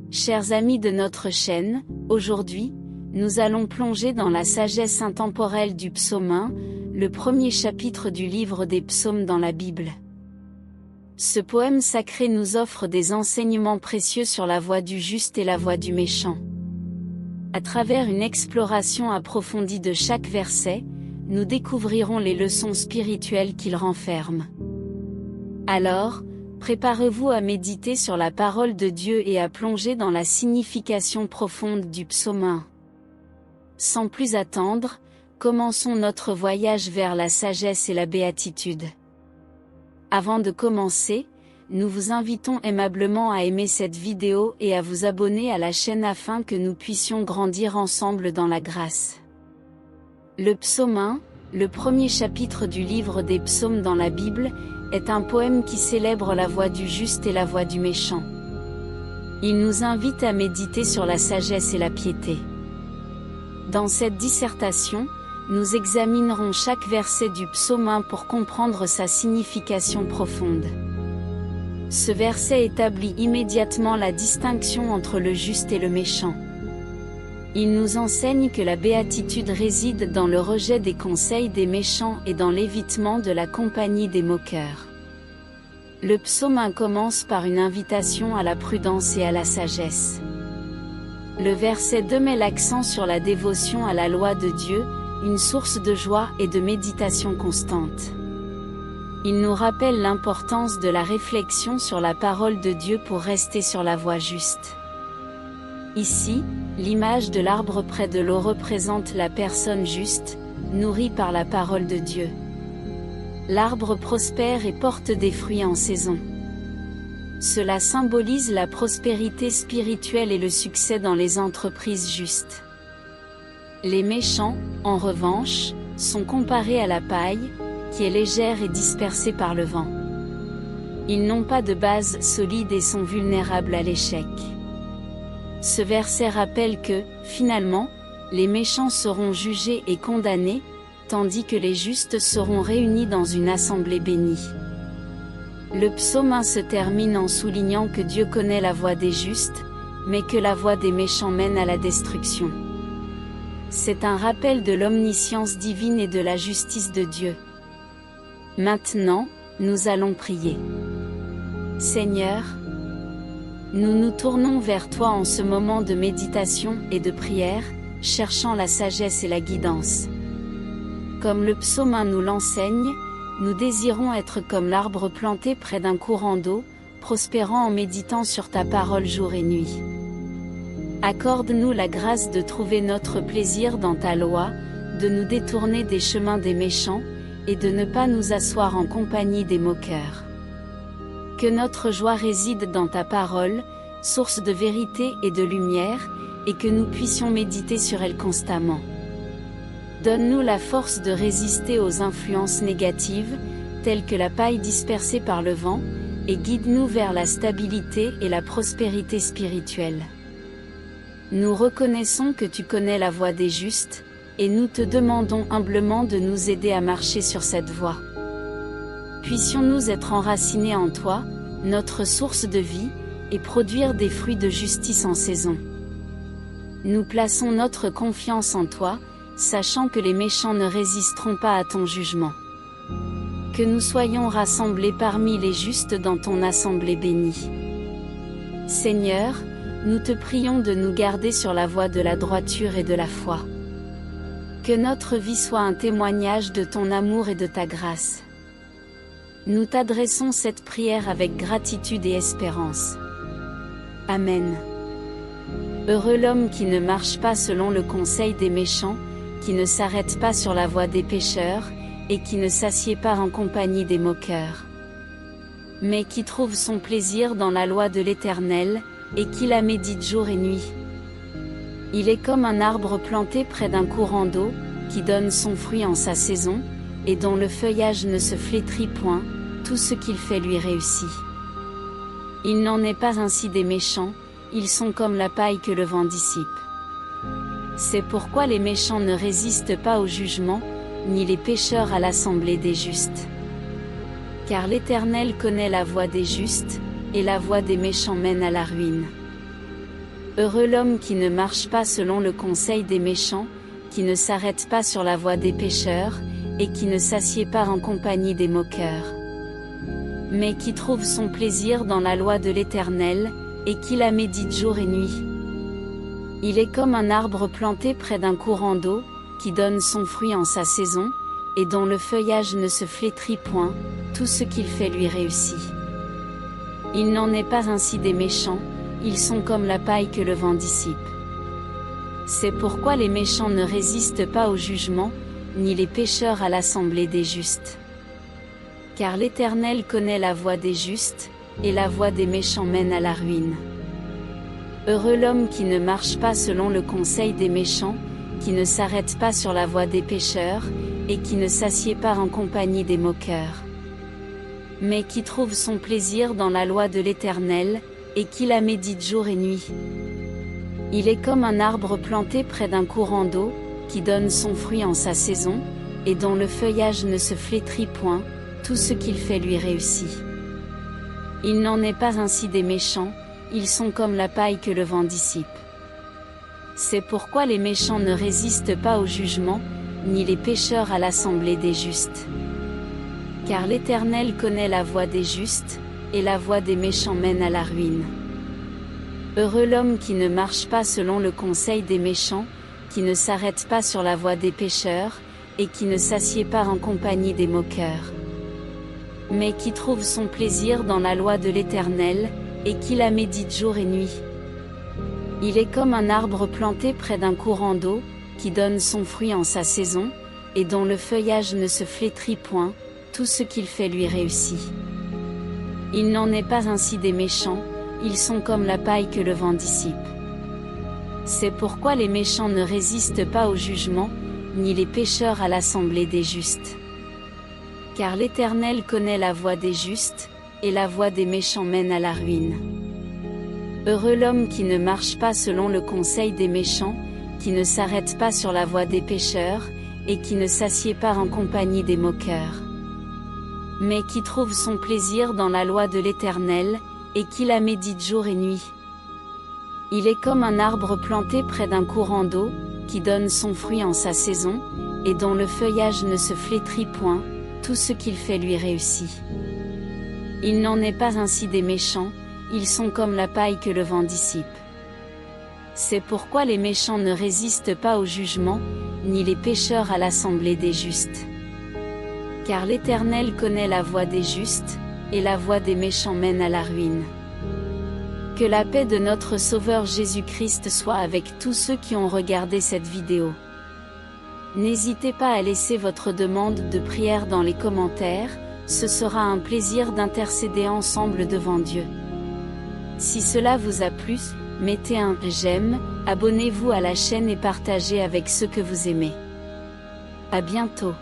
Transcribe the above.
Chers amis de notre chaîne, aujourd'hui, nous allons plonger dans la sagesse intemporelle du psaume 1, le premier chapitre du livre des psaumes dans la Bible. Ce poème sacré nous offre des enseignements précieux sur la voie du juste et la voie du méchant. À travers une exploration approfondie de chaque verset, nous découvrirons les leçons spirituelles qu'il renferme. Alors, préparez-vous à méditer sur la parole de Dieu et à plonger dans la signification profonde du psaume 1. Sans plus attendre, commençons notre voyage vers la sagesse et la béatitude. Avant de commencer, nous vous invitons aimablement à aimer cette vidéo et à vous abonner à la chaîne afin que nous puissions grandir ensemble dans la grâce. Le psaume 1, le premier chapitre du livre des psaumes dans la Bible, est un poème qui célèbre la voie du juste et la voie du méchant. Il nous invite à méditer sur la sagesse et la piété. Dans cette dissertation, nous examinerons chaque verset du psaume 1 pour comprendre sa signification profonde. Ce verset établit immédiatement la distinction entre le juste et le méchant. Il nous enseigne que la béatitude réside dans le rejet des conseils des méchants et dans l'évitement de la compagnie des moqueurs. Le psaume 1 commence par une invitation à la prudence et à la sagesse. Le verset 2 met l'accent sur la dévotion à la loi de Dieu, une source de joie et de méditation constante. Il nous rappelle l'importance de la réflexion sur la parole de Dieu pour rester sur la voie juste. Ici, l'image de l'arbre près de l'eau représente la personne juste, nourrie par la parole de Dieu. L'arbre prospère et porte des fruits en saison. Cela symbolise la prospérité spirituelle et le succès dans les entreprises justes. Les méchants, en revanche, sont comparés à la paille, qui est légère et dispersée par le vent. Ils n'ont pas de base solide et sont vulnérables à l'échec. Ce verset rappelle que, finalement, les méchants seront jugés et condamnés, tandis que les justes seront réunis dans une assemblée bénie. Le psaume 1 se termine en soulignant que Dieu connaît la voie des justes, mais que la voie des méchants mène à la destruction. C'est un rappel de l'omniscience divine et de la justice de Dieu. Maintenant, nous allons prier. Seigneur, nous nous tournons vers toi en ce moment de méditation et de prière, cherchant la sagesse et la guidance. Comme le psaume 1 nous l'enseigne, nous désirons être comme l'arbre planté près d'un courant d'eau, prospérant en méditant sur ta parole jour et nuit. Accorde-nous la grâce de trouver notre plaisir dans ta loi, de nous détourner des chemins des méchants, et de ne pas nous asseoir en compagnie des moqueurs. Que notre joie réside dans ta parole, source de vérité et de lumière, et que nous puissions méditer sur elle constamment. Donne-nous la force de résister aux influences négatives, telles que la paille dispersée par le vent, et guide-nous vers la stabilité et la prospérité spirituelle. Nous reconnaissons que tu connais la voie des justes, et nous te demandons humblement de nous aider à marcher sur cette voie. Puissions-nous être enracinés en toi, notre source de vie, et produire des fruits de justice en saison. Nous plaçons notre confiance en toi, sachant que les méchants ne résisteront pas à ton jugement. Que nous soyons rassemblés parmi les justes dans ton assemblée bénie. Seigneur, nous te prions de nous garder sur la voie de la droiture et de la foi. Que notre vie soit un témoignage de ton amour et de ta grâce. Nous t'adressons cette prière avec gratitude et espérance. Amen. Heureux l'homme qui ne marche pas selon le conseil des méchants, qui ne s'arrête pas sur la voie des pécheurs, et qui ne s'assied pas en compagnie des moqueurs. Mais qui trouve son plaisir dans la loi de l'Éternel, et qui la médite jour et nuit. Il est comme un arbre planté près d'un courant d'eau, qui donne son fruit en sa saison, et dont le feuillage ne se flétrit point, tout ce qu'il fait lui réussit. Il n'en est pas ainsi des méchants, ils sont comme la paille que le vent dissipe. C'est pourquoi les méchants ne résistent pas au jugement, ni les pécheurs à l'assemblée des justes. Car l'Éternel connaît la voie des justes, et la voie des méchants mène à la ruine. Heureux l'homme qui ne marche pas selon le conseil des méchants, qui ne s'arrête pas sur la voie des pécheurs, et qui ne s'assied pas en compagnie des moqueurs. Mais qui trouve son plaisir dans la loi de l'Éternel, et qui la médite jour et nuit. Il est comme un arbre planté près d'un courant d'eau, qui donne son fruit en sa saison, et dont le feuillage ne se flétrit point, tout ce qu'il fait lui réussit. Il n'en est pas ainsi des méchants, ils sont comme la paille que le vent dissipe. C'est pourquoi les méchants ne résistent pas au jugement, ni les pécheurs à l'assemblée des justes. Car l'Éternel connaît la voie des justes, et la voie des méchants mène à la ruine. Heureux l'homme qui ne marche pas selon le conseil des méchants, qui ne s'arrête pas sur la voie des pécheurs, et qui ne s'assied pas en compagnie des moqueurs. Mais qui trouve son plaisir dans la loi de l'Éternel, et qui la médite jour et nuit. Il est comme un arbre planté près d'un courant d'eau, qui donne son fruit en sa saison, et dont le feuillage ne se flétrit point, tout ce qu'il fait lui réussit. Il n'en est pas ainsi des méchants, ils sont comme la paille que le vent dissipe. C'est pourquoi les méchants ne résistent pas au jugement, ni les pécheurs à l'assemblée des justes. Car l'Éternel connaît la voie des justes, et la voie des méchants mène à la ruine. Heureux l'homme qui ne marche pas selon le conseil des méchants, qui ne s'arrête pas sur la voie des pécheurs, et qui ne s'assied pas en compagnie des moqueurs. Mais qui trouve son plaisir dans la loi de l'Éternel, et qui la médite jour et nuit. Il est comme un arbre planté près d'un courant d'eau, qui donne son fruit en sa saison, et dont le feuillage ne se flétrit point, tout ce qu'il fait lui réussit. Il n'en est pas ainsi des méchants, ils sont comme la paille que le vent dissipe. C'est pourquoi les méchants ne résistent pas au jugement, ni les pécheurs à l'assemblée des justes. Car l'Éternel connaît la voie des justes, et la voie des méchants mène à la ruine. Heureux l'homme qui ne marche pas selon le conseil des méchants, qui ne s'arrête pas sur la voie des pécheurs, et qui ne s'assied pas en compagnie des moqueurs. Mais qui trouve son plaisir dans la loi de l'Éternel, et qui la médite jour et nuit. Il est comme un arbre planté près d'un courant d'eau, qui donne son fruit en sa saison, et dont le feuillage ne se flétrit point, tout ce qu'il fait lui réussit. Il n'en est pas ainsi des méchants, ils sont comme la paille que le vent dissipe. C'est pourquoi les méchants ne résistent pas au jugement, ni les pécheurs à l'assemblée des justes. Car l'Éternel connaît la voie des justes, et la voie des méchants mène à la ruine. Que la paix de notre Sauveur Jésus-Christ soit avec tous ceux qui ont regardé cette vidéo. N'hésitez pas à laisser votre demande de prière dans les commentaires, ce sera un plaisir d'intercéder ensemble devant Dieu. Si cela vous a plu, mettez un j'aime, abonnez-vous à la chaîne et partagez avec ceux que vous aimez. À bientôt.